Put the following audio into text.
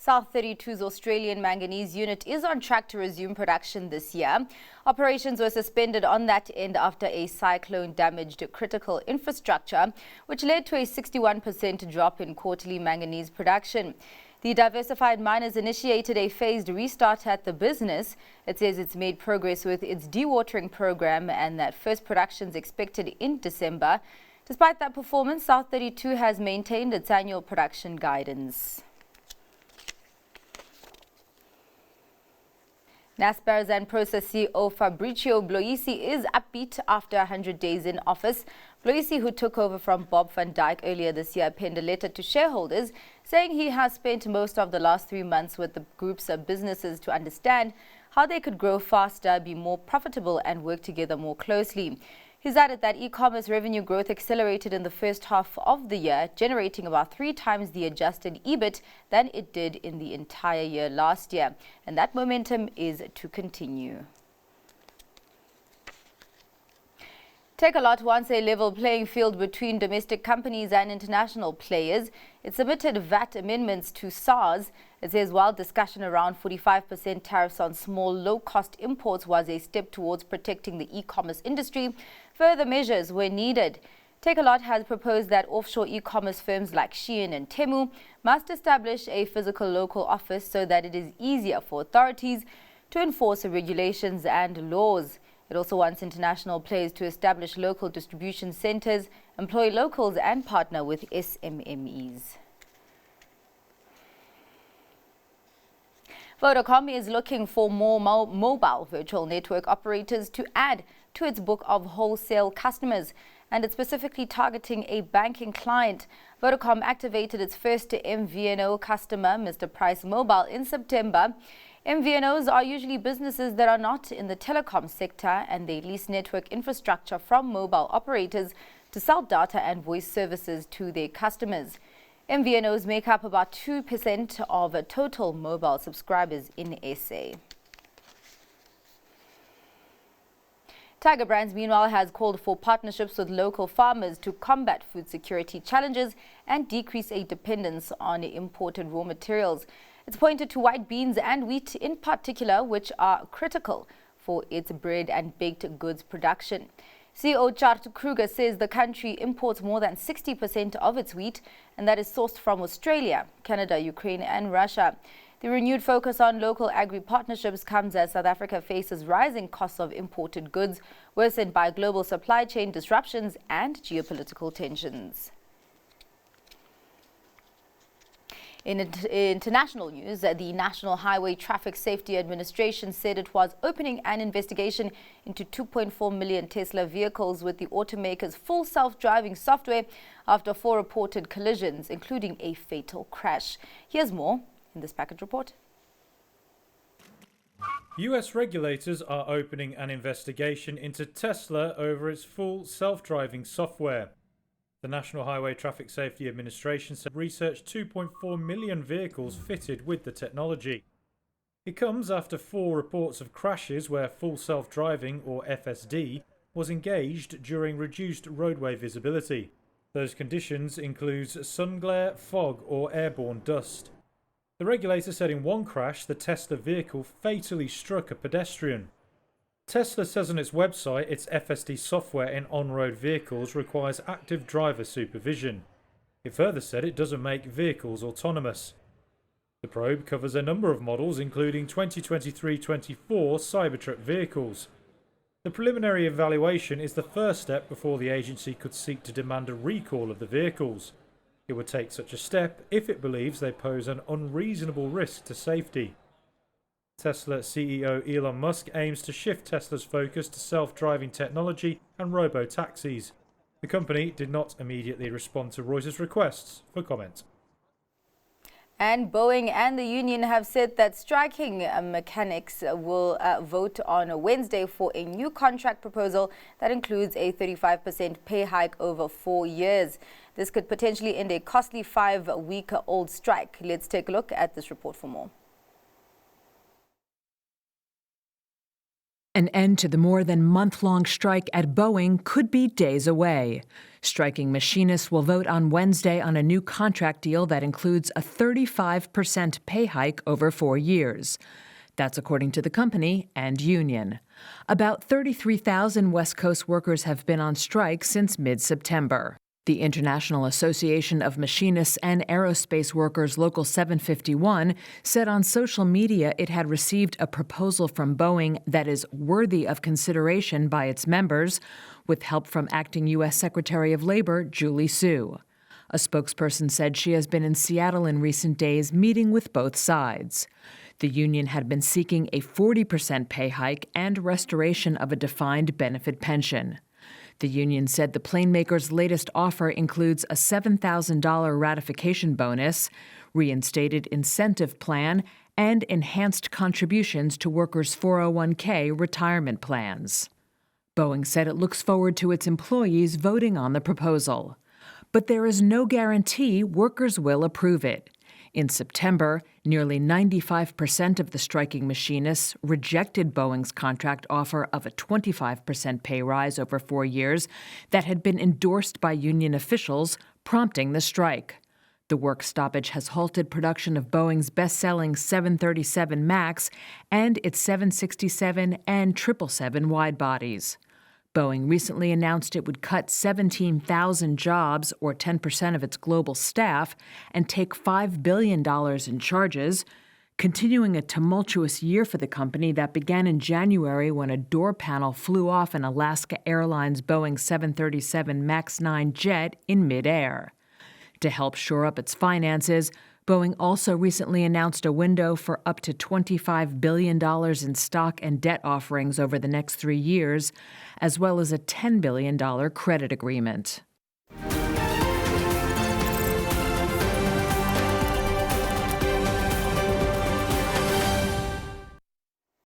South 32's Australian manganese unit is on track to resume production this year. Operations were suspended on that end after a cyclone damaged critical infrastructure, which led to a 61% drop in quarterly manganese production. The diversified miners initiated a phased restart at the business. It says it's made progress with its dewatering program and that first production is expected in December. Despite that performance, South 32 has maintained its annual production guidance. Naspers and Prosus CEO Fabricio Bloisi is upbeat after 100 days in office. Bloisi, who took over from Bob van Dijk earlier this year, penned a letter to shareholders saying he has spent most of the last 3 months with the group's businesses to understand how they could grow faster, be more profitable and work together more closely. He's added that e-commerce revenue growth accelerated in the first half of the year, generating about 3 times the adjusted EBIT than it did in the entire year last year. And that momentum is to continue. Takealot wants a level playing field between domestic companies and international players. It submitted VAT amendments to SARS. It says while discussion around 45% tariffs on small, low-cost imports was a step towards protecting the e-commerce industry, further measures were needed. Takealot has proposed that offshore e-commerce firms like Shein and Temu must establish a physical local office so that it is easier for authorities to enforce regulations and laws. It also wants international players to establish local distribution centers, employ locals and partner with SMMEs. Vodacom is looking for more mobile virtual network operators to add to its book of wholesale customers, and it's specifically targeting a banking client. Vodacom activated its first MVNO customer, Mr. Price Mobile, in September. MVNOs are usually businesses that are not in the telecom sector, and they lease network infrastructure from mobile operators to sell data and voice services to their customers. MVNOs make up about 2% of total mobile subscribers in SA. Tiger Brands, meanwhile, has called for partnerships with local farmers to combat food security challenges and decrease a dependence on imported raw materials. It's pointed to white beans and wheat in particular, which are critical for its bread and baked goods production. CEO Chart Kruger says the country imports more than 60% of its wheat, and that is sourced from Australia, Canada, Ukraine and Russia. The renewed focus on local agri-partnerships comes as South Africa faces rising costs of imported goods, worsened by global supply chain disruptions and geopolitical tensions. In international news, the National Highway Traffic Safety Administration said it was opening an investigation into 2.4 million Tesla vehicles with the automaker's full self-driving software after 4 reported collisions, including a fatal crash. Here's more in this package report. US regulators are opening an investigation into Tesla over its full self-driving software. The National Highway Traffic Safety Administration said researched 2.4 million vehicles fitted with the technology. It comes after 4 reports of crashes where full self-driving, or FSD, was engaged during reduced roadway visibility. Those conditions include sun glare, fog or airborne dust. The regulator said in one crash the Tesla vehicle fatally struck a pedestrian. Tesla says on its website its FSD software in on-road vehicles requires active driver supervision. It further said it doesn't make vehicles autonomous. The probe covers a number of models, including 2023-24 Cybertruck vehicles. The preliminary evaluation is the first step before the agency could seek to demand a recall of the vehicles. It would take such a step if it believes they pose an unreasonable risk to safety. Tesla CEO Elon Musk aims to shift Tesla's focus to self-driving technology and robo-taxis. The company did not immediately respond to Reuters' requests for comment. And Boeing and the union have said that striking mechanics will vote on Wednesday for a new contract proposal that includes a 35% pay hike over 4 years. This could potentially end a costly 5-week-old strike. Let's take a look at this report for more. An end to the more than month-long strike at Boeing could be days away. Striking machinists will vote on Wednesday on a new contract deal that includes a 35% pay hike over 4 years. That's according to the company and union. About 33,000 West Coast workers have been on strike since mid-September. The International Association of Machinists and Aerospace Workers Local 751 said on social media it had received a proposal from Boeing that is worthy of consideration by its members, with help from acting U.S. Secretary of Labor Julie Su. A spokesperson said she has been in Seattle in recent days meeting with both sides. The union had been seeking a 40% pay hike and restoration of a defined benefit pension. The union said the plane maker's latest offer includes a $7,000 ratification bonus, reinstated incentive plan, and enhanced contributions to workers' 401k retirement plans. Boeing said it looks forward to its employees voting on the proposal. But there is no guarantee workers will approve it. In September, nearly 95% of the striking machinists rejected Boeing's contract offer of a 25% pay rise over 4 years that had been endorsed by union officials, prompting the strike. The work stoppage has halted production of Boeing's best-selling 737 MAX and its 767 and 777 wide-bodies. Boeing recently announced it would cut 17,000 jobs, or 10% of its global staff, and take $5 billion in charges, continuing a tumultuous year for the company that began in January when a door panel flew off an Alaska Airlines Boeing 737 MAX 9 jet in midair. To help shore up its finances, Boeing also recently announced a window for up to $25 billion in stock and debt offerings over the next 3 years, as well as a $10 billion credit agreement.